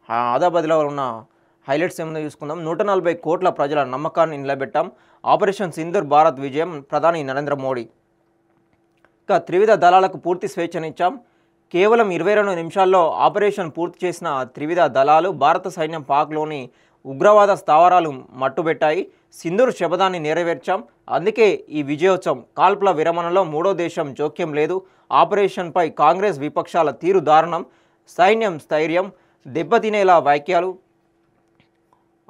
ఆదాబాద్లో ఉన్న హైలైట్స్ ఏముందో చూసుకుందాం. 140 కోట్ల ప్రజల నమ్మకాన్ని నిలబెట్టాం. ఆపరేషన్ సింధూర్ భారత్ విజయం ప్రధాని నరేంద్ర మోడీ. ఇక త్రివిధ దళాలకు పూర్తి స్వేచ్ఛనిచ్చాం. కేవలం 22 నిమిషాల్లో ఆపరేషన్ పూర్తి చేసిన త్రివిధ దళాలు భారత సైన్యం పాక్లోని ఉగ్రవాద స్థావరాలు మట్టుబెట్టాయి. సింధూర్ శపథాన్ని నెరవేర్చాం. అందుకే ఈ విజయోత్సవం. కాల్పుల విరమణలో మూడో దేశం జోక్యం లేదు. ఆపరేషన్పై కాంగ్రెస్ విపక్షాల తీరు దారుణం. సైన్యం స్థైర్యం దెబ్బతినేలా వ్యాఖ్యలు.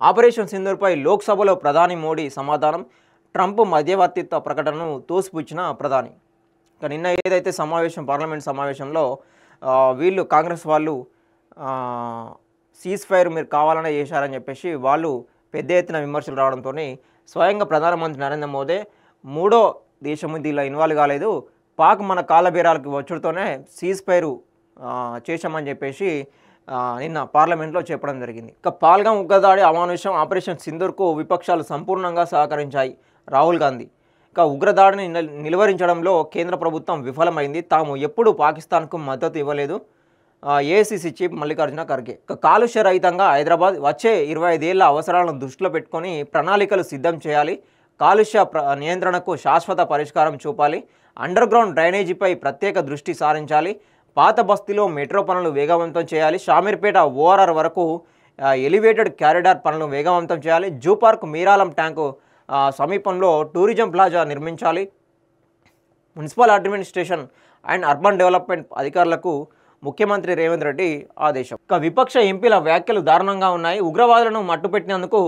ఆపరేషన్ సింధూర్పై లోక్సభలో ప్రధాని మోడీ సమాధానం. ట్రంప్ మధ్యవర్తిత్వ ప్రకటనను తోసిపుచ్చిన ప్రధాని. ఇక నిన్న ఏదైతే పార్లమెంట్ సమావేశంలో వీళ్ళు కాంగ్రెస్ వాళ్ళు సీజ్ ఫైర్ మీరు కావాలనే చేశారని చెప్పేసి వాళ్ళు పెద్ద ఎత్తున విమర్శలు రావడంతో స్వయంగా ప్రధానమంత్రి నరేంద్ర మోదీ మూడో దేశము దీనిలో ఇన్వాల్వ్ కాలేదు, పాక్ మన కాళ్ళబేరాలకు వచ్చుడుతోనే సీజ్ ఫైర్ చేశామని చెప్పేసి నిన్న పార్లమెంట్లో చెప్పడం జరిగింది. ఇక పాల్గాం ఉగ్రదాడి అమానుషం. ఆపరేషన్ సింధూర్కు విపక్షాలు సంపూర్ణంగా సహకరించాయి. రాహుల్ గాంధీ. ఇక ఉగ్రదాడిని నిలువరించడంలో కేంద్ర ప్రభుత్వం విఫలమైంది. తాము ఎప్పుడూ పాకిస్తాన్కు మద్దతు ఇవ్వలేదు. AICC chief Mallikarjuna Kharge. ఇక కాలుష్య రహితంగా హైదరాబాద్ వచ్చే 25 ఏళ్ల అవసరాలను దృష్టిలో పెట్టుకొని ప్రణాళికలు సిద్ధం చేయాలి. కాలుష్య నియంత్రణకు శాశ్వత పరిష్కారం చూపాలి. అండర్ గ్రౌండ్ డ్రైనేజీపై ప్రత్యేక దృష్టి సారించాలి. పాత బస్తీలో మెట్రో పనులు వేగవంతం చేయాలి. షామీర్పేట ఓఆర్ఆర్ వరకు ఎలివేటెడ్ కారిడార్ పనులు వేగవంతం చేయాలి. జూ పార్క్ మీరాలం ట్యాంకు సమీపంలో టూరిజం ప్లాజా నిర్మించాలి. Municipal administration and urban development అధికారులకు ముఖ్యమంత్రి రేవంత్ రెడ్డి ఆదేశం. ఇక విపక్ష ఎంపీల వ్యాఖ్యలు దారుణంగా ఉన్నాయి. ఉగ్రవాదులను మట్టుపెట్టినందుకు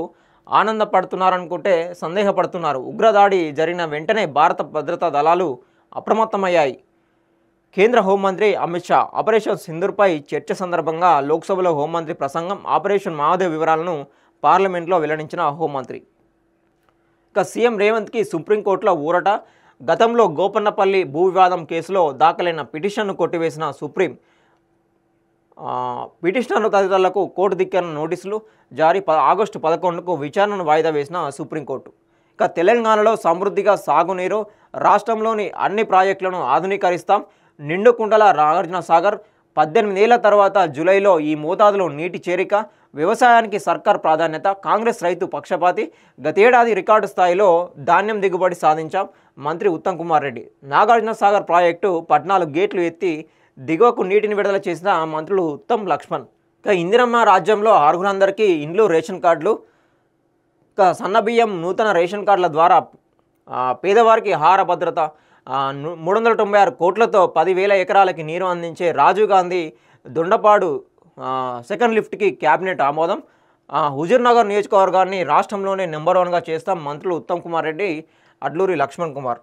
ఆనందపడుతున్నారనుకుంటే సందేహపడుతున్నారు. ఉగ్రదాడి జరిగిన వెంటనే భారత భద్రతా దళాలు అప్రమత్తమయ్యాయి. కేంద్ర హోంమంత్రి అమిత్ షా. ఆపరేషన్ సింధూర్పై చర్చ సందర్భంగా లోక్సభలో హోంమంత్రి ప్రసంగం. ఆపరేషన్ మహాదేవ్ వివరాలను పార్లమెంట్లో వెల్లడించిన హోంమంత్రి. ఇక సీఎం రేవంత్కి సుప్రీంకోర్టులో ఊరట. గతంలో గోపన్నపల్లి భూ వివాదం కేసులో దాఖలైన పిటిషన్ను కొట్టివేసిన సుప్రీం. పిటిషనర్లు తదితరులకు కోర్టు ధిక్కరణ నోటీసులు జారీ. ఆగస్టు 11కు విచారణను వాయిదా వేసిన సుప్రీంకోర్టు. ఇక తెలంగాణలో సమృద్ధిగా సాగునీరు. రాష్ట్రంలోని అన్ని ప్రాజెక్టులను ఆధునీకరిస్తాం. నిండుకుంటల నాగార్జున సాగర్. 18 ఏళ్ల తర్వాత జూలైలో ఈ మోతాదులో నీటి చేరిక. వ్యవసాయానికి సర్కార్ ప్రాధాన్యత. కాంగ్రెస్ రైతు పక్షపాతి. గతేడాది రికార్డు స్థాయిలో ధాన్యం దిగుబడి సాధించాం. మంత్రి ఉత్తమ్ కుమార్ రెడ్డి. నాగార్జున సాగర్ ప్రాజెక్టు 14 గేట్లు ఎత్తి దిగువకు నీటిని విడుదల చేసిన మంత్రులు ఉత్తమ్ లక్ష్మణ్. ఇక ఇందిరమ్మ రాజ్యంలో అర్హులందరికీ ఇండ్లు, రేషన్ కార్డులు. ఇక సన్నబియ్యం, నూతన రేషన్ కార్డుల ద్వారా పేదవారికి ఆహార భద్రత. 396 కోట్లతో 10,000 ఎకరాలకి నీరు అందించే రాజీవ్ గాంధీ దొండపాడు సెకండ్ లిఫ్ట్కి క్యాబినెట్ ఆమోదం. హుజూర్నగర్ నియోజకవర్గాన్ని రాష్ట్రంలోనే నెంబర్ 1గా చేస్తాం. మంత్రులు ఉత్తమ్ కుమార్ రెడ్డి, అడ్లూరి లక్ష్మణ్ కుమార్.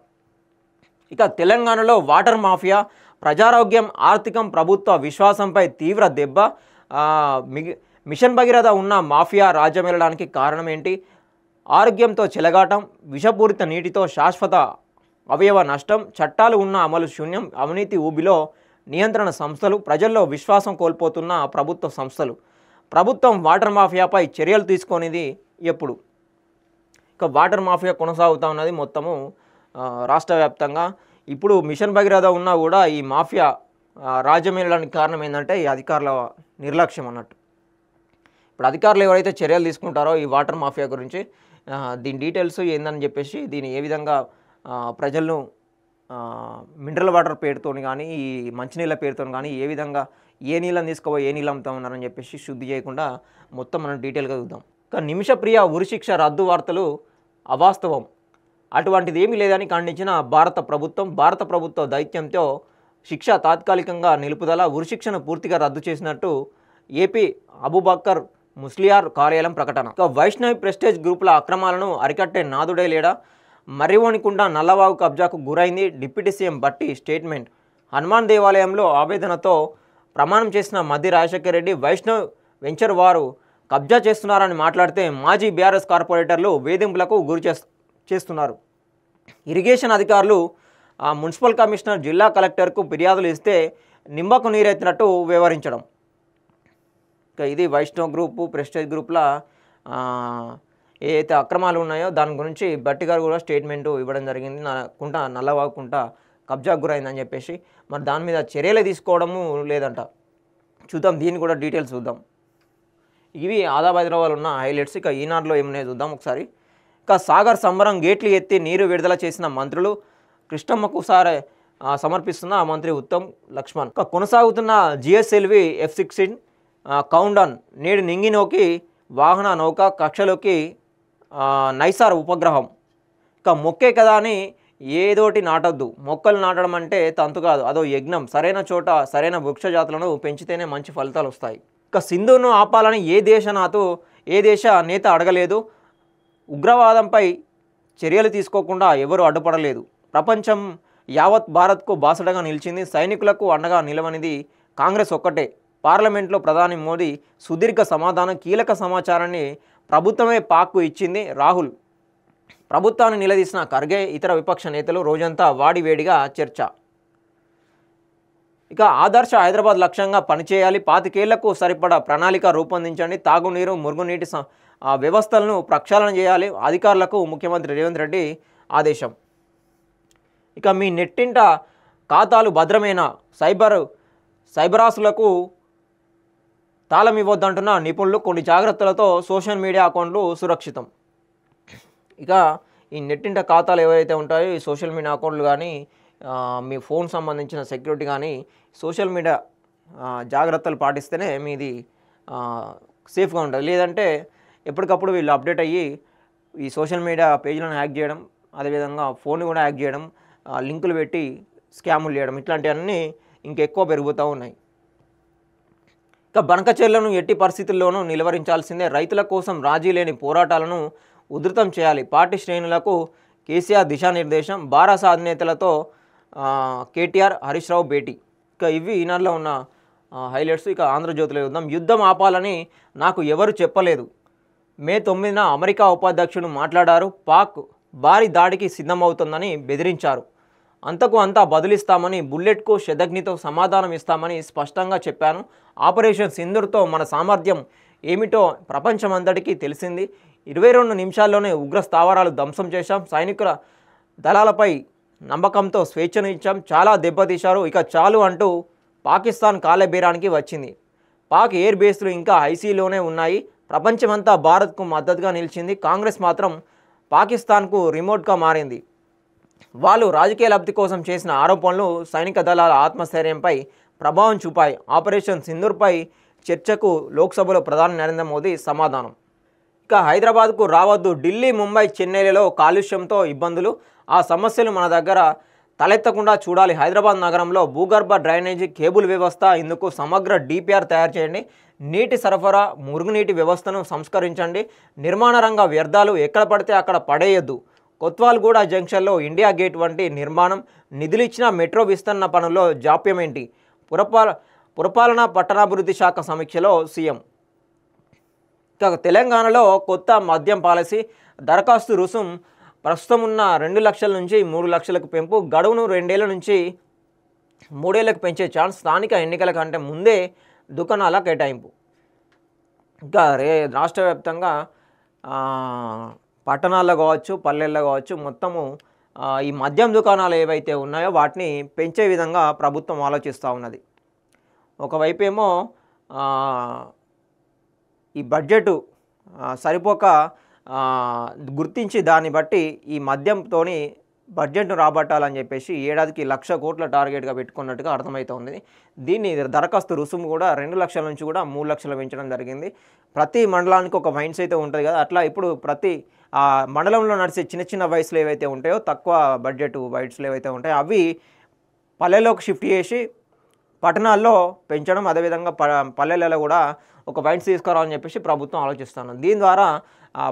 ఇక తెలంగాణలో వాటర్ మాఫియా. ప్రజారోగ్యం, ఆర్థికం, ప్రభుత్వ విశ్వాసంపై తీవ్ర దెబ్బ. మిషన్ భగీరథ ఉన్న మాఫియా రాజ్యం వెళ్ళడానికి కారణం ఏంటి? ఆరోగ్యంతో చెలగాటం. విషపూరిత నీటితో శాశ్వత అవయవ నష్టం. చట్టాలు ఉన్న అమలు శూన్యం. అవినీతి ఊబిలో నియంత్రణ సంస్థలు. ప్రజల్లో విశ్వాసం కోల్పోతున్న ప్రభుత్వ సంస్థలు. ప్రభుత్వం వాటర్ మాఫియాపై చర్యలు తీసుకొనిది ఎప్పుడు? ఇక వాటర్ మాఫియా కొనసాగుతూ ఉన్నది మొత్తము రాష్ట్ర వ్యాప్తంగా. ఇప్పుడు మిషన్ భగీరథ ఉన్నా కూడా ఈ మాఫియా రాజ్యం వెళ్ళడానికి కారణం ఏంటంటే ఈ అధికారుల నిర్లక్ష్యం అన్నట్టు. ఇప్పుడు అధికారులు ఎవరైతే చర్యలు తీసుకుంటారో ఈ వాటర్ మాఫియా గురించి దీని డీటెయిల్స్ ఏందని చెప్పేసి దీన్ని ఏ విధంగా ప్రజలను మినరల్ వాటర్ పేరుతో కానీ ఈ మంచినీళ్ళ పేరుతో కానీ ఏ విధంగా ఏ నీళ్ళని తీసుకోవో ఏ నీళ్ళు అమ్ముతా ఉన్నారని చెప్పేసి శుద్ధి చేయకుండా మొత్తం మనం డీటెయిల్గా చూద్దాం. ఇక నిమిషప్రియ ఉరిశిక్ష రద్దు వార్తలు అవాస్తవం. అటువంటిది ఏమీ లేదని ఖండించిన భారత ప్రభుత్వ దౌత్యంతో శిక్ష తాత్కాలికంగా నిలుపుదల. ఉరిశిక్షను పూర్తిగా రద్దు చేసినట్టు ఏపీ అబూబక్కర్ ముస్లియార్ కార్యాలయం ప్రకటన. ఇక వైష్ణవి ప్రెస్టేజ్ గ్రూపుల అక్రమాలను అరికట్టే నాదుడే లేడా? మర్రివోనికుంట నల్లవాగు కబ్జాకు గురైంది. డిప్యూటీ సీఎం బట్టి స్టేట్మెంట్. హనుమాన్ దేవాలయంలో ఆవేదనతో ప్రమాణం చేసిన మద్ది రాజశేఖర్ రెడ్డి. వైష్ణవ్ వెంచర్ వారు కబ్జా చేస్తున్నారని మాట్లాడితే మాజీ బీఆర్ఎస్ కార్పొరేటర్లు వేధింపులకు గురి చేస్తున్నారు. ఇరిగేషన్ అధికారులు మున్సిపల్ కమిషనర్, జిల్లా కలెక్టర్కు ఫిర్యాదులు ఇస్తే నిమ్మకు నీరెత్తినట్టు వ్యవహరించడం. ఇక ఇది వైష్ణవ్ గ్రూపు, ప్రెస్టేజ్ గ్రూప్ల ఏదైతే అక్రమాలు ఉన్నాయో దాని గురించి భట్టి గారు కూడా స్టేట్మెంటు ఇవ్వడం జరిగింది. నల్లవాగుకుంట కబ్జాకు గురైందని చెప్పేసి. మరి దాని మీద చర్యలు తీసుకోవడము లేదంట. చూద్దాం, దీన్ని కూడా డీటెయిల్స్ చూద్దాం. ఇవి ఆదాబ్ హైదరాబాద్లో ఉన్న హైలైట్స్. ఇక ఈనాడులో ఏమున్నాయో చూద్దాం ఒకసారి. ఇక సాగర్ సంబరం గేట్లు ఎత్తి నీరు విడుదల చేసిన మంత్రులు, కృష్ణమ్మకు సారే సమర్పిస్తున్న మంత్రి ఉత్తమ్ లక్ష్మణ్. ఇక కొనసాగుతున్న జిఎస్ఎల్వి F-16 కౌంటౌన్, నేడు నింగినోకి వాహన నౌక కక్షలోకి నైసార్ ఉపగ్రహం. ఇక మొక్కే కదా అని ఏదోటి నాటొద్దు. మొక్కలు నాటడం అంటే తంతు కాదు, అదో యజ్ఞం. సరైన చోట సరైన వృక్ష జాతులను పెంచితేనే మంచి ఫలితాలు వస్తాయి. ఇక సింధును ఆపాలని ఏ దేశ నేత అడగలేదు. ఉగ్రవాదంపై చర్యలు తీసుకోకుండా ఎవరు అడ్డుపడలేదు. ప్రపంచం యావత్ భారత్కు బాసటగా నిలిచింది. సైనికులకు అండగా నిలవనిది కాంగ్రెస్ ఒక్కటే. పార్లమెంట్లో ప్రధాని మోదీ సుదీర్ఘ సమాధానం, కీలక సమాచారాన్ని ప్రభుత్వమే పాక్కు ఇచ్చింది. రాహుల్ ప్రభుత్వాన్ని నిలదీసిన ఖర్గే, ఇతర విపక్ష నేతలు రోజంతా వాడివేడిగా చర్చ. ఇక ఆదర్శ హైదరాబాద్ లక్ష్యంగా పనిచేయాలి. 25 ఏళ్లకు సరిపడా ప్రణాళిక రూపొందించండి. తాగునీరు, మురుగునీటి వ్యవస్థలను ప్రక్షాళన చేయాలి. అధికారులకు ముఖ్యమంత్రి రేవంత్ రెడ్డి ఆదేశం. ఇక మీ నెట్టింట ఖాతాలు భద్రమైన సైబరాసులకు తాళం ఇవ్వద్దంటున్న నిపుణులు. కొన్ని జాగ్రత్తలతో సోషల్ మీడియా అకౌంట్లు సురక్షితం. ఇక ఈ నెట్టింట ఖాతాలు ఎవరైతే ఉంటాయో ఈ సోషల్ మీడియా అకౌంట్లు కానీ మీ ఫోన్ సంబంధించిన సెక్యూరిటీ కానీ సోషల్ మీడియా జాగ్రత్తలు పాటిస్తేనే మీది సేఫ్గా ఉంటుంది. లేదంటే ఎప్పటికప్పుడు వీళ్ళు అప్డేట్ అయ్యి ఈ సోషల్ మీడియా పేజీలను హ్యాక్ చేయడం, అదేవిధంగా ఫోన్ కూడా హ్యాక్ చేయడం, లింకులు పెట్టి స్కాములు చేయడం, ఇట్లాంటివన్నీ ఇంకెక్కువ పెరుగుతూ ఉన్నాయి. ఇక బనకచెర్లను ఎట్టి పరిస్థితుల్లోనూ నిలువరించాల్సిందే. రైతుల కోసం రాజీ లేని పోరాటాలను ఉధృతం చేయాలి. పార్టీ శ్రేణులకు కేసీఆర్ దిశానిర్దేశం. బారాస అధినేతలతో కేటీఆర్, హరీష్ రావు భేటీ. ఇక ఇవి ఈనాడులో ఉన్న హైలైట్స్. ఇక ఆంధ్రజ్యోతిలో చూద్దాం. యుద్ధం ఆపాలని నాకు ఎవరు చెప్పలేదు. మే 9న అమెరికా ఉపాధ్యక్షుడు మాట్లాడారు. పాక్ భారీ దాడికి సిద్ధమవుతుందని బెదిరించారు. అంతకు అంతా బదులిస్తామని, బుల్లెట్కు శతఘ్నితో సమాధానం ఇస్తామని స్పష్టంగా చెప్పాను. ఆపరేషన్ సింధూర్తో మన సామర్థ్యం ఏమిటో ప్రపంచమంతటికీ తెలిసింది. 22 నిమిషాల్లోనే ఉగ్ర స్థావరాలు ధ్వంసం చేశాం. సైనికుల దళాలపై నమ్మకంతో స్వేచ్ఛను ఇచ్చాం. చాలా దెబ్బతీశారు. ఇక చాలు అంటూ పాకిస్తాన్ కాలబేరానికి వచ్చింది. పాక్ ఎయిర్ బేస్లు ఇంకా ఐసీలోనే ఉన్నాయి. ప్రపంచమంతా భారత్కు మద్దతుగా నిలిచింది. కాంగ్రెస్ మాత్రం పాకిస్తాన్కు రిమోట్గా మారింది. వాళ్ళు రాజకీయ లబ్ధి కోసం చేసిన ఆరోపణలు సైనిక దళాల ఆత్మస్థైర్యంపై ప్రభావం చూపాయి. ఆపరేషన్ సింధూర్పై చర్చకు లోక్సభలో ప్రధాని నరేంద్ర మోదీ సమాధానం. ఇక హైదరాబాద్కు రావద్దు. ఢిల్లీ, ముంబై, చెన్నైలలో కాలుష్యంతో ఇబ్బందులు. ఆ సమస్యలు మన దగ్గర తలెత్తకుండా చూడాలి. హైదరాబాద్ నగరంలో భూగర్భ డ్రైనేజీ కేబుల్ వ్యవస్థ, ఇందుకు సమగ్ర DPR తయారు చేయండి. నీటి సరఫరా, మురుగునీటి వ్యవస్థను సంస్కరించండి. నిర్మాణ రంగ వ్యర్థాలు ఎక్కడ పడితే అక్కడ పడేయొద్దు. కొత్వాల్గూడ జంక్షన్లో ఇండియా గేట్ వంటి నిర్మాణం. నిధులిచ్చిన మెట్రో విస్తరణ పనుల్లో జాప్యమేంటి? పురపాలన పట్టణాభివృద్ధి శాఖ సమీక్షలో సీఎం. ఇక తెలంగాణలో కొత్త మద్యం పాలసీ. దరఖాస్తు రుసుం ప్రస్తుతం ఉన్న 2 లక్షల నుంచి 3 లక్షలకు పెంపు. గడువును 2 ఏళ్ల నుంచి 3 ఏళ్లకు పెంచే ఛాన్స్. స్థానిక ఎన్నికల కంటే ముందే దుకాణాల కేటాయింపు. ఇంకా రాష్ట్ర వ్యాప్తంగా పట్టణాల్లో కావచ్చు, పల్లెల్లో కావచ్చు, మొత్తము ఈ మద్యం దుకాణాలు ఏవైతే ఉన్నాయో వాటిని పెంచే విధంగా ప్రభుత్వం ఆలోచిస్తూ ఉన్నది. ఒకవైపు ఏమో ఈ బడ్జెట్ సరిపోక గుర్తించి దాన్ని బట్టి ఈ మద్యంతోని బడ్జెట్ను రాబట్టాలని చెప్పేసి ఏడాదికి 1,00,000 కోట్ల టార్గెట్గా పెట్టుకున్నట్టుగా అర్థమవుతోంది. దీన్ని దరఖాస్తు రుసుము కూడా 2 లక్షల నుంచి కూడా 3 లక్షలు పెంచడం జరిగింది. ప్రతి మండలానికి ఒక వైన్స్ అయితే ఉంటుంది కదా, అట్లా ఇప్పుడు ప్రతి మండలంలో నడిచే చిన్న చిన్న వైన్స్లు ఏవైతే ఉంటాయో, తక్కువ బడ్జెట్ వైన్స్లు ఏవైతే ఉంటాయో అవి పల్లెల్లోకి షిఫ్ట్ చేసి పట్టణాల్లో పెంచడం, అదేవిధంగా పల్లెలలో కూడా ఒక వైన్స్ తీసుకురావాలని చెప్పేసి ప్రభుత్వం ఆలోచిస్తున్నాను. దీని ద్వారా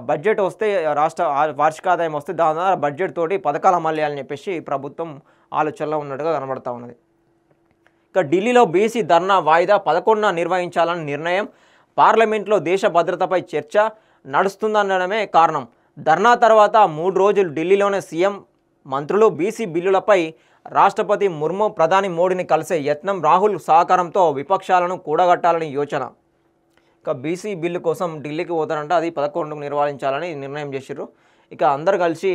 బడ్జెట్ వస్తే, రాష్ట్ర వార్షిక ఆదాయం వస్తే దాని ద్వారా బడ్జెట్ తోటి పథకాలు అమలు చేయాలని చెప్పేసి ప్రభుత్వం ఆలోచనలో ఉన్నట్టుగా కనబడతా ఉన్నది. ఇక ఢిల్లీలో బీసీ ధర్నా వాయిదా 11న నిర్వహించాలని నిర్ణయం. పార్లమెంట్లో దేశ భద్రతపై చర్చ నడుస్తుందనడమే కారణం. ధర్నా తర్వాత 3 రోజులు ఢిల్లీలోనే సీఎం, మంత్రులు. బీసీ బిల్లులపై రాష్ట్రపతి ముర్ము, ప్రధాని మోడీని కలిసే యత్నం. రాహుల్ సహకారంతో విపక్షాలను కూడగట్టాలని యోచన. ఇక బీసీ బిల్లు కోసం ఢిల్లీకి పోతారంటే అది 11కు నిర్వహించాలని నిర్ణయం చేశారు. ఇక అందరు కలిసి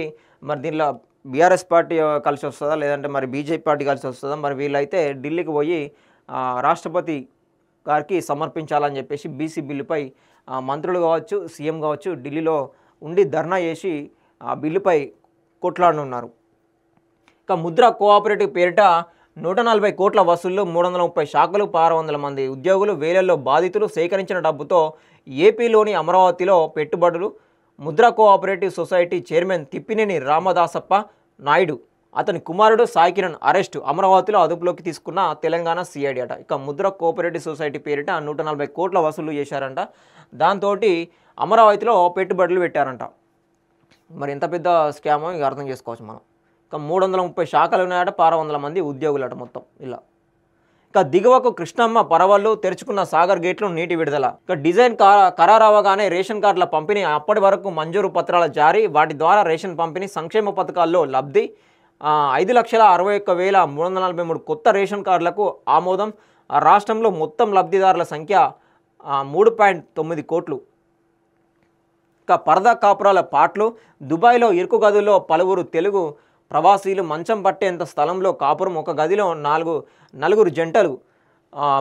మరి దీనిలో బీఆర్ఎస్ పార్టీ కలిసి వస్తుందా, లేదంటే మరి బీజేపీ పార్టీ కలిసి వస్తుందా, మరి వీళ్ళైతే ఢిల్లీకి పోయి రాష్ట్రపతి గారికి సమర్పించాలని చెప్పేసి బీసీ బిల్లుపై మంత్రులు కావచ్చు, సీఎం కావచ్చు ఢిల్లీలో ఉండి ధర్నా చేసి ఆ బిల్లుపై కొట్లాడనున్నారు. ఇక ముద్ర కోఆపరేటివ్ పేరిట 140 కోట్ల వసూళ్లు, 330 శాఖలు, 600 మంది ఉద్యోగులు, వేలల్లో బాధితులు, సేకరించిన డబ్బుతో ఏపీలోని అమరావతిలో పెట్టుబడులు. Mudra cooperative society chairman Tippineni Ramadasappa Naidu, అతని కుమారుడు సాయి కిరణ్ అరెస్టు. అమరావతిలో అదుపులోకి తీసుకున్న తెలంగాణ సిఐడి అట. ఇక ముద్ర కోఆపరేటివ్ సొసైటీ పేరిట 140 కోట్ల వసూలు చేశారంట. దాంతో అమరావతిలో పెట్టుబడులు పెట్టారంట. మరి ఎంత పెద్ద స్కామో ఇక అర్థం చేసుకోవచ్చు మనం. ఇక 330 శాఖలు ఉన్నాయట, 600 మంది ఉద్యోగులట మొత్తం ఇలా. ఇక దిగువకు కృష్ణమ్మ పరవళ్ళు, తెరుచుకున్న సాగర్ గేట్లు, నీటి విడుదల. ఇక డిజైన్ ఖరారవగానే రేషన్ కార్డుల పంపిణీ, అప్పటి వరకు మంజూరు పత్రాల జారీ, వాటి ద్వారా రేషన్ పంపిణీ, సంక్షేమ పథకాల్లో లబ్ధి. 5,61,343 కొత్త రేషన్ కార్డులకు ఆమోదం. రాష్ట్రంలో మొత్తం లబ్ధిదారుల సంఖ్య 3.9 కోట్లు. ఇక పరదా కాపురాల పాటలు, దుబాయ్లో ఇరుకు గదుల్లో పలువురు తెలుగు ప్రవాసీలు, మంచం పట్టేంత స్థలంలో కాపురం, ఒక గదిలో నలుగురు జంటలు,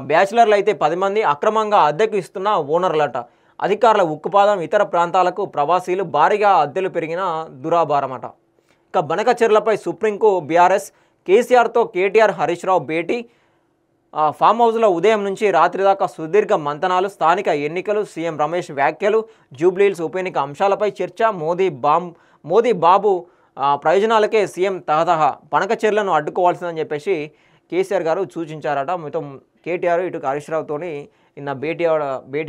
బ్యాచిలర్లు అయితే 10 మంది, అక్రమంగా అద్దెకు ఇస్తున్న ఓనర్లట. అధికారుల ఉక్కుపాదం, ఇతర ప్రాంతాలకు ప్రవాసీలు, భారీగా అద్దెలు పెరిగిన దురాభారమట. ఇక బనకచెర్లపై సుప్రీంకు బీఆర్ఎస్, కేసీఆర్తో కేటీఆర్ హరీష్ రావు భేటీ. ఫామ్ హౌస్లో ఉదయం నుంచి రాత్రి దాకా సుదీర్ఘ మంతనాలు, స్థానిక ఎన్నికలు, సీఎం రమేష్ వ్యాఖ్యలు, జూబ్లీహిల్స్ ఉప ఎన్నిక అంశాలపై చర్చ, మోదీ బాబు ప్రయోజనాలకే సీఎం తహతహ, బనకచెర్లను అడ్డుకోవాల్సిందని చెప్పేసి కేసీఆర్ గారు సూచించారట. మొత్తం కేటీఆర్ ఇటు హరీష్ రావుతో నిన్న భేటీ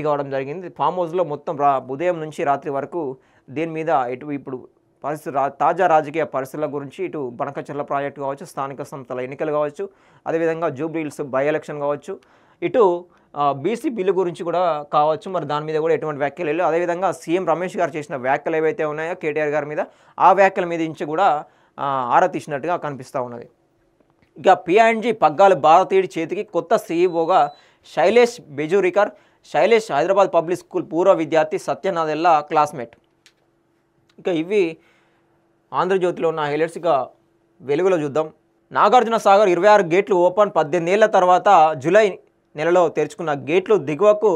కావడం జరిగింది. ఫామ్ హౌస్లో మొత్తం ఉదయం నుంచి రాత్రి వరకు దీని మీద ఇప్పుడు తాజా రాజకీయ పరిస్థితుల గురించి, ఇటు బనకచెర్ల ప్రాజెక్టు కావచ్చు, స్థానిక సంస్థల ఎన్నికలు కావచ్చు, అదేవిధంగా జూబ్లీహిల్స్ బై ఎలక్షన్ కావచ్చు, ఇటు బీసీ బిల్లు గురించి కూడా కావచ్చు. మరి దాని మీద కూడా ఎటువంటి వ్యాఖ్యలు లేవు. అదేవిధంగా సీఎం రమేష్ గారు చేసిన వ్యాఖ్యలు ఏవైతే ఉన్నాయో కేటీఆర్ గారి మీద, ఆ వ్యాఖ్యల మీద నుంచి కూడా ఆరా తీసినట్టుగా కనిపిస్తూ ఉన్నది. ఇక పిఐఎన్జీ పగ్గాలు భారతీయుడి చేతికి, కొత్త సీఈఓగా శైలేష్ బెజూరికర్. శైలేష్ హైదరాబాద్ పబ్లిక్ స్కూల్ పూర్వ విద్యార్థి, సత్యనాదెల్లా క్లాస్మేట్. ఇక ఇవి ఆంధ్రజ్యోతిలో ఉన్న హైలైట్స్. ఇక వెలుగులో చూద్దాం. నాగార్జున సాగర్ 26 గేట్లు ఓపెన్. 18 ఏళ్ల తర్వాత జూలై నెలలో తెరుచుకున్న గేట్లు, దిగువకు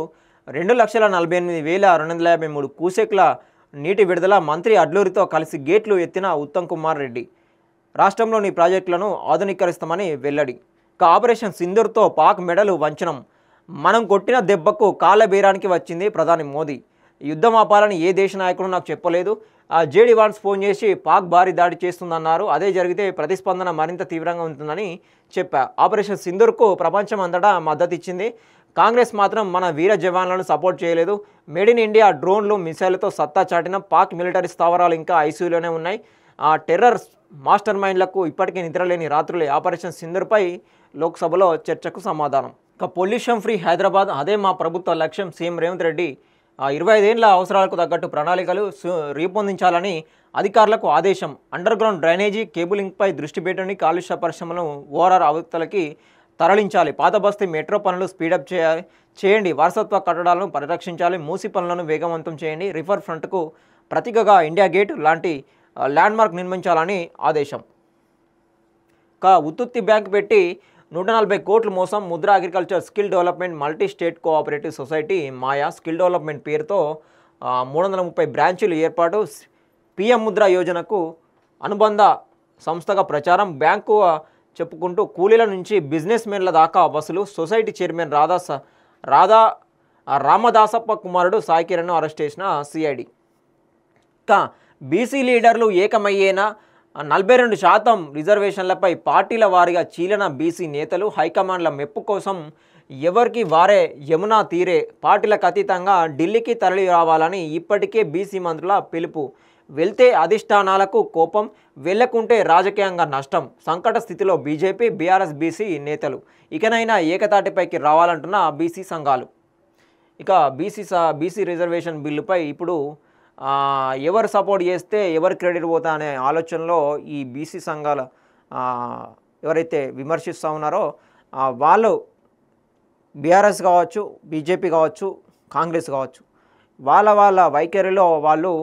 2,48,253 క్యూసెక్ల నీటి విడుదల. మంత్రి అడ్లూరితో కలిసి గేట్లు ఎత్తిన ఉత్తమ్ కుమార్ రెడ్డి. రాష్ట్రంలోని ప్రాజెక్టులను ఆధునీకరిస్తామని వెల్లడి. ఇక ఆపరేషన్ సింధూర్తో పాక్ మెడలు వంచనం. మనం కొట్టిన దెబ్బకు కాళ్ళ బేరానికి వచ్చింది ప్రధాని మోదీ. యుద్ధం ఆపాలని ఏ దేశ నాయకుడు నాకు చెప్పలేదు. జేడీ వాన్స్ ఫోన్ చేసి పాక్ భారీ దాడి చేస్తుందన్నారు. అదే జరిగితే ప్రతిస్పందన మరింత తీవ్రంగా ఉంటుందని చెప్పా. ఆపరేషన్ సింధూర్కు ప్రపంచం అంతటా మద్దతు ఇచ్చింది. కాంగ్రెస్ మాత్రం మన వీర జవాన్లను సపోర్ట్ చేయలేదు. మేడ్ ఇన్ ఇండియా డ్రోన్లు, మిసైళ్లతో సత్తా చాటిన పాక్ మిలిటరీ స్థావరాలు ఇంకా ఐసీయూలోనే ఉన్నాయి. టెర్రర్ మాస్టర్ మైండ్లకు ఇప్పటికీ నిద్రలేని రాత్రులే. ఆపరేషన్ సింధూర్పై లోక్సభలో చర్చకు సమాధానం. ఇక పొల్యూషన్ ఫ్రీ హైదరాబాద్, అదే మా ప్రభుత్వ లక్ష్యం. సీఎం రేవంత్ రెడ్డి 25 ఏళ్ల అవసరాలకు తగ్గట్టు ప్రణాళికలు రూపొందించాలని అధికారులకు ఆదేశం. అండర్ గ్రౌండ్ డ్రైనేజీ, కేబులింగ్పై దృష్టి పెట్టండి. కాలుష్య పరిశ్రమలను ఓఆర్ఆర్ అవతలకి తరలించాలి. పాత బస్తీ మెట్రో పనులు స్పీడప్ చేయండి. వారసత్వ కట్టడాలను పరిరక్షించాలి. మూసి పనులను వేగవంతం చేయండి. రివర్ ఫ్రంట్కు ప్రతీకగా ఇండియా గేట్ లాంటి ల్యాండ్మార్క్ నిర్మించాలని ఆదేశం. ఉత్తుత్తి బ్యాంక్ పెట్టి 140 కోట్లు మోసం. Mudra agriculture skill development multi state cooperative society మాయా. స్కిల్ డెవలప్మెంట్ పేరుతో 330 బ్రాంచీలు ఏర్పాటు. పిఎం ముద్ర యోజనకు అనుబంధ సంస్థగా ప్రచారం. బ్యాంకు చెప్పుకుంటూ కూలీల నుంచి బిజినెస్ మెన్ల దాకా వసూలు. సొసైటీ చైర్మన్ రామదాసప్ప కుమారుడు సాయి కిరణ్ను అరెస్ట్ చేసిన సిఐడి. బీసీ లీడర్లు ఏకమయ్యేనా? 42% రిజర్వేషన్లపై పార్టీల వారీగా చీలన బీసీ నేతలు. హైకమాండ్ల మెప్పు కోసం ఎవరికి వారే యమునా తీరే. పార్టీలకు అతీతంగా ఢిల్లీకి తరలి రావాలని ఇప్పటికే బీసీ మంత్రుల పిలుపు. వెళ్తే అధిష్టానాలకు కోపం, వెళ్ళకుంటే రాజకీయంగా నష్టం. సంకట స్థితిలో బీజేపీ, బీఆర్ఎస్ బీసీ నేతలు. ఇకనైనా ఏకతాటిపైకి రావాలంటున్న బీసీ సంఘాలు. ఇక బీసీ రిజర్వేషన్ బిల్లుపై ఇప్పుడు ఎవరు సపోర్ట్ చేస్తే ఎవరు క్రెడిట్ పోతా అనే ఆలోచనలో ఈ బీసీ సంఘాల ఎవరైతే విమర్శిస్తూ ఉన్నారో వాళ్ళు బీఆర్ఎస్ కావచ్చు, బీజేపీ కావచ్చు, కాంగ్రెస్ కావచ్చు, వాళ్ళ వైఖరిలో వాళ్ళు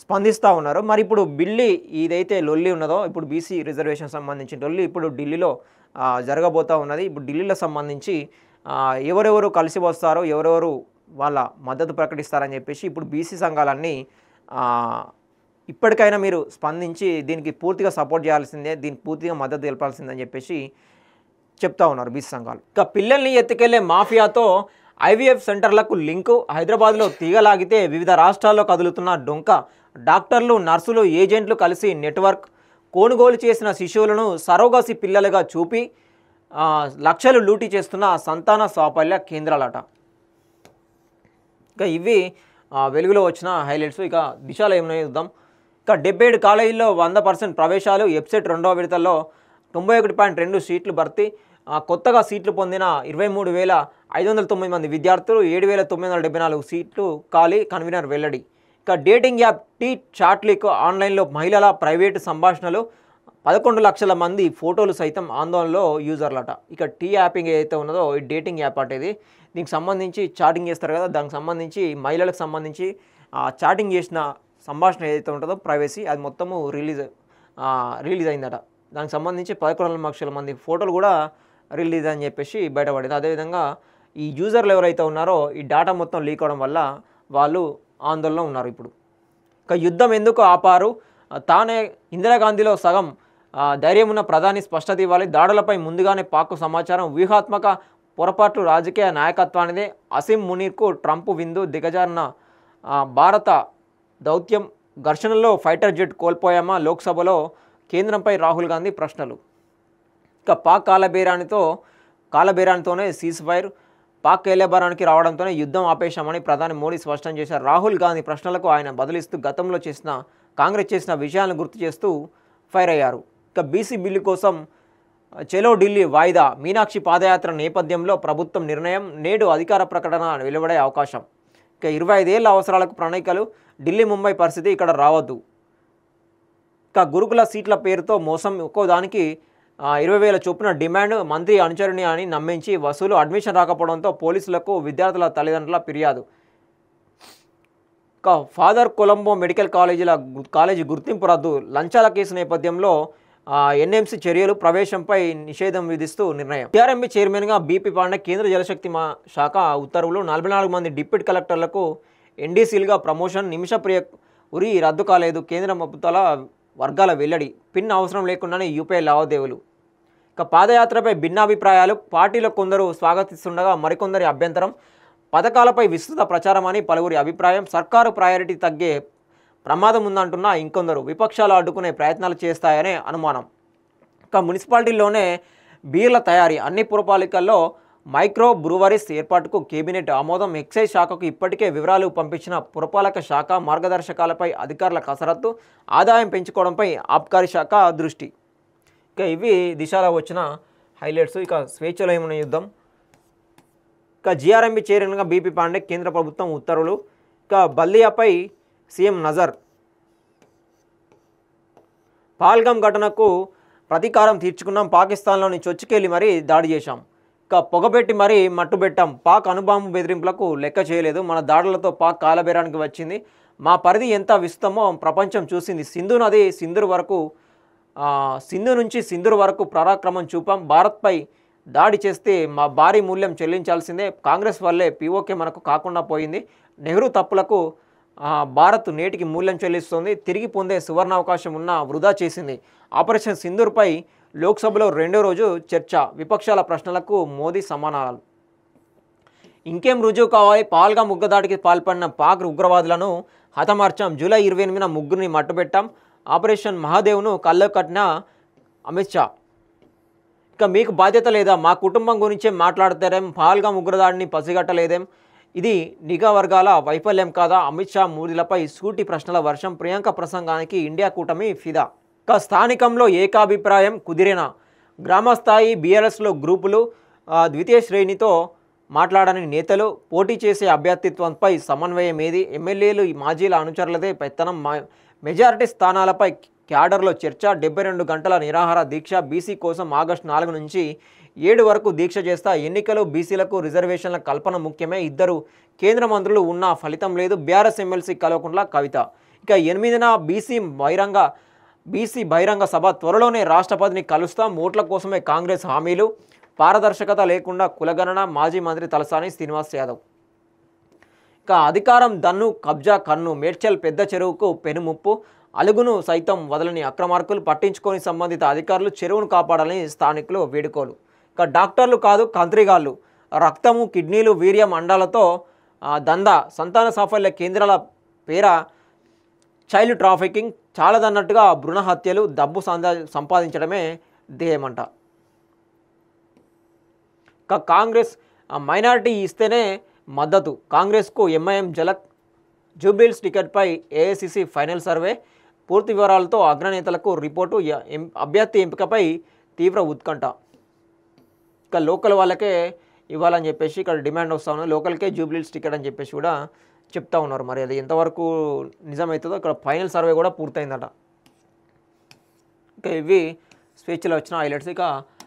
స్పందిస్తూ ఉన్నారు. మరి ఇప్పుడు ఇదైతే లొల్లి ఉన్నదో, ఇప్పుడు బీసీ రిజర్వేషన్ సంబంధించిన లొల్లి ఇప్పుడు ఢిల్లీలో జరగబోతూ ఉన్నది. ఇప్పుడు ఢిల్లీలో సంబంధించి ఎవరెవరు కలిసి వస్తారో ఎవరెవరు వాళ్ళ మద్దతు ప్రకటిస్తారని చెప్పేసి ఇప్పుడు బీసీ సంఘాలన్నీ ఇప్పటికైనా మీరు స్పందించి దీనికి పూర్తిగా సపోర్ట్ చేయాల్సిందే, దీనికి పూర్తిగా మద్దతు తెలపాల్సిందని చెప్పేసి చెప్తా ఉన్నారు బీసీ సంఘాలు. ఇక పిల్లల్ని ఎత్తుకెళ్లే మాఫియాతో ఐవీఎఫ్ సెంటర్లకు లింకు, హైదరాబాద్లో తీగలాగితే వివిధ రాష్ట్రాల్లో కదులుతున్న డొంక, డాక్టర్లు నర్సులు ఏజెంట్లు కలిసి నెట్వర్క్, కొనుగోలు చేసిన శిశువులను సరోగసి పిల్లలుగా చూపి లక్షలు లూటీ చేస్తున్న సంతాన సాఫల్య కేంద్రాలట. ఇక ఇవి వెలుగులో వచ్చిన హైలైట్స్. ఇక దిశలో ఏమైనా చూద్దాం. ఇక 77 కాలేజీల్లో 100% ప్రవేశాలు, ఎఫ్సెట్ రెండవ విడతల్లో 91.2 సీట్లు భర్తీ, కొత్తగా సీట్లు పొందిన 23,509 మంది విద్యార్థులు, 7,974 సీట్లు ఖాళీ, కన్వీనర్ వెల్లడి. ఇక dating app tea chat leak, ఆన్లైన్లో మహిళల ప్రైవేటు సంభాషణలు, 11 లక్షల మంది ఫోటోలు సైతం ఆందోళనలో యూజర్లట. ఇక టీ యాపింగ్ ఏదైతే ఉన్నదో ఈ డేటింగ్ యాప్ అంటే దీనికి సంబంధించి చాటింగ్ చేస్తారు కదా, దానికి సంబంధించి మహిళలకు సంబంధించి చాటింగ్ చేసిన సంభాషణ ఏదైతే ఉంటుందో ప్రైవసీ అది మొత్తము రిలీజ్ అయిందట. దానికి సంబంధించి 11 లక్షల మంది ఫోటోలు కూడా రిలీజ్ అని చెప్పేసి బయటపడింది. అదేవిధంగా ఈ యూజర్లు ఎవరైతే ఉన్నారో ఈ డేటా మొత్తం లీక్ అవడం వల్ల వాళ్ళు ఆందోళనలో ఉన్నారు ఇప్పుడు. ఇక యుద్ధం ఎందుకు ఆపారు, తానే ఇందిరాగాంధీలో సగం ధైర్యం ఉన్న ప్రధాని స్పష్టత ఇవ్వాలి, దాడులపై ముందుగానే పాక్ సమాచారం, వ్యూహాత్మక పొరపాట్లు రాజకీయ నాయకత్వానిదే, అసీం మునీర్కు ట్రంప్ విందు, దిగజారిన భారత దౌత్యం, ఘర్షణలో ఫైటర్ జెట్ కోల్పోయామా, లోక్సభలో కేంద్రంపై రాహుల్ గాంధీ ప్రశ్నలు. ఇక పాక్ కాలబేరానితోనే సీజ్ ఫైర్, పాక్ కేలేబరానికి రావడంతోనే యుద్ధం ఆపేశామని ప్రధాని మోడీ స్పష్టం చేశారు. రాహుల్ గాంధీ ప్రశ్నలకు ఆయన బదులిస్తూ గతంలో కాంగ్రెస్ చేసిన విషయాలను గుర్తు చేస్తూ ఫైర్ అయ్యారు. ఇక బీసీ బిల్లు కోసం చలో ఢిల్లీ వాయిదా, మీనాక్షి పాదయాత్ర నేపథ్యంలో ప్రభుత్వం నిర్ణయం, నేడు అధికార ప్రకటన వెలువడే అవకాశం. ఇక 25 ఏళ్ల అవసరాలకు ప్రణాళికలు, ఢిల్లీ ముంబై పరిస్థితి ఇక్కడ రావద్దు. ఇక గురుకుల సీట్ల పేరుతో మోసం, ఒక్కో దానికి 20,000 చొప్పున డిమాండ్, మంత్రి అనుచరుని అని నమ్మించి వసూలు, అడ్మిషన్ రాకపోవడంతో పోలీసులకు విద్యార్థుల తల్లిదండ్రుల ఫిర్యాదు. ఇక ఫాదర్ కొలంబో మెడికల్ కాలేజీ గుర్తింపు రద్దు, లంచాల కేసు నేపథ్యంలో ఎన్ఎంసీ చర్యలు, ప్రవేశంపై నిషేధం విధిస్తూ నిర్ణయం. టీఆర్ఎంబీ చైర్మన్గా బీపీ పాండే, కేంద్ర జలశక్తి శాఖ ఉత్తర్వులు, 44 మంది డిప్యూటీ కలెక్టర్లకు ఎన్డీసీలుగా ప్రమోషన్, నిమిషప్రియ ఉరి రద్దు కాలేదు, కేంద్ర ప్రభుత్వాల వర్గాల వెల్లడి, పిన్ అవసరం లేకుండానే యూపీఐ లావాదేవీలు. ఇక పాదయాత్రపై భిన్నాభిప్రాయాలు, పార్టీలో కొందరు స్వాగతిస్తుండగా మరికొందరి అభ్యంతరం, పథకాలపై విస్తృత ప్రచారం అని పలువురి అభిప్రాయం, సర్కారు ప్రయారిటీ తగ్గే ప్రమాదం ఉందంటున్న ఇంకొందరు, విపక్షాలు అడ్డుకునే ప్రయత్నాలు చేస్తాయనే అనుమానం. ఇక మున్సిపాలిటీల్లోనే బీర్ల తయారీ, అన్ని పురపాలికల్లో మైక్రో బ్రూవరీస్ ఏర్పాటుకు కేబినెట్ ఆమోదం, ఎక్సైజ్ శాఖకు ఇప్పటికే వివరాలు పంపించిన పురపాలక శాఖ, మార్గదర్శకాలపై అధికారుల కసరత్తు, ఆదాయం పెంచుకోవడంపై ఆబ్కారీ శాఖ దృష్టి. ఇక ఇవి దిశలో వచ్చిన హైలైట్స్. ఇక స్వేచ్ఛలో ఏమైనా యుద్ధం. ఇక జీఆర్ఎంబీ చైర్మన్గా బీపీ పాండే, కేంద్ర ప్రభుత్వం ఉత్తర్వులు. ఇక బల్దియాపై సీఎం నజర్, పాల్గం ఘటనకు ప్రతీకారం తీర్చుకున్నాం, పాకిస్తాన్లోని చొచ్చుకెళ్ళి మరీ దాడి చేశాం, ఇక పొగబెట్టి మరీ మట్టుబెట్టాం, పాక్ అణుబాంబు బెదిరింపులకు లెక్క చేయలేదు, మన దాడులతో పాక్ కాలబేరానికి వచ్చింది, మా పరిధి ఎంత విస్తమో ప్రపంచం చూసింది, సింధు నుంచి సింధూర్ వరకు పరాక్రమం చూపాం, భారత్పై దాడి చేస్తే మా భారీ మూల్యం చెల్లించాల్సిందే, కాంగ్రెస్ వల్లే పీఓకే మనకు కాకుండా పోయింది, నెహ్రూ తప్పులకు భారత్ నేటికి మూల్యం చెల్లిస్తుంది, తిరిగి పొందే సువర్ణావకాశం ఉన్నా వృధా చేసింది, ఆపరేషన్ సింధూర్పై లోక్సభలో రెండో రోజు చర్చ, విపక్షాల ప్రశ్నలకు మోదీ సమాధానాలు. ఇంకేం రుజువు కావాలి, పాల్గా ఉగ్రదాడికి పాల్పడిన పాక్ ఉగ్రవాదులను హతమార్చాం, జూలై 28న ముగ్గురిని మట్టుబెట్టాం, ఆపరేషన్ మహాదేవ్ను కళ్ళ కట్టిన అమిత్ షా. ఇక మీకు బాధ్యత లేదా, మా కుటుంబం గురించే మాట్లాడతారేం, పాల్గా ఉగ్రదాడిని పసిగట్టలేదేం, ఇది నిఘా వర్గాల వైఫల్యం కాదా, అమిత్ షా మోదీలపై సూటి ప్రశ్నల వర్షం, ప్రియాంక ప్రసంగానికి ఇండియా కూటమి ఫిదా. ఇక స్థానికంలో ఏకాభిప్రాయం కుదిరేనా, గ్రామస్థాయి బీఆర్ఎస్లో గ్రూపులు, ద్వితీయ శ్రేణితో మాట్లాడని నేతలు, పోటీ చేసే అభ్యర్థిత్వంపై సమన్వయం ఏది, ఎమ్మెల్యేలు మాజీల అనుచరులదే పెత్తనం, మెజారిటీ స్థానాలపై క్యాడర్లో చర్చ, 72 గంటల నిరాహార దీక్ష, బీసీ కోసం ఆగస్టు 4 నుంచి 7 వరకు దీక్ష చేస్తా, ఎన్నికలు బీసీలకు రిజర్వేషన్ల కల్పన ముఖ్యమే, 2 కేంద్ర మంత్రులు ఉన్నా ఫలితం లేదు, బీఆర్ఎస్ ఎమ్మెల్సీ కల్వకుంట్ల కవిత. ఇక 8న బీసీ బహిరంగ సభ, త్వరలోనే రాష్ట్రపతిని కలుస్తాం, ఓట్ల కోసమే కాంగ్రెస్ హామీలు, పారదర్శకత లేకుండా కులగణన మాజీ మంత్రి తలసాని శ్రీనివాస్ యాదవ్. ఇక అధికారం దన్ను కబ్జా కన్ను మేడ్చల్ పెద్ద చెరువుకు పెనుముప్పు అలుగును సైతం వదలని అక్రమార్కులు పట్టించుకొని సంబంధిత అధికారులు చెరువును కాపాడాలని స్థానికులు వేడుకోలు. ఇక డాక్టర్లు కాదు కంత్రిగాళ్ళు రక్తము కిడ్నీలు వీర్యం అండాలతో దందా సంతాన సాఫల్య కేంద్రాల పేర చైల్డ్ ట్రాఫికింగ్ చాలదన్నట్టుగా భ్రూణ హత్యలు డబ్బు సంపాదించడమే ధ్యేయమంట. ఇక కాంగ్రెస్ మైనారిటీ ఇస్తేనే మద్దతు కాంగ్రెస్కు ఎంఐఎం జలక్ జూబ్లీహిల్స్ టికెట్పై ఏఐసిసి ఫైనల్ సర్వే పూర్తి వివరాలతో అగ్రనేతలకు రిపోర్టు అభ్యర్థి ఎంపికపై తీవ్ర ఉత్కంఠ. ఇక లోకల్ వాళ్ళకే ఇవ్వాలని చెప్పేసి ఇక్కడ డిమాండ్ వస్తూ ఉన్నది. లోకల్కే జూబ్లీహిల్స్ టికెట్ అని చెప్పేసి కూడా చెప్తా ఉన్నారు. మరి అది ఎంతవరకు నిజమవుతుందో ఇక్కడ ఫైనల్ సర్వే కూడా పూర్తయిందట. ఇక ఇవి స్పీచ్లో వచ్చిన హైలైట్స్. ఇక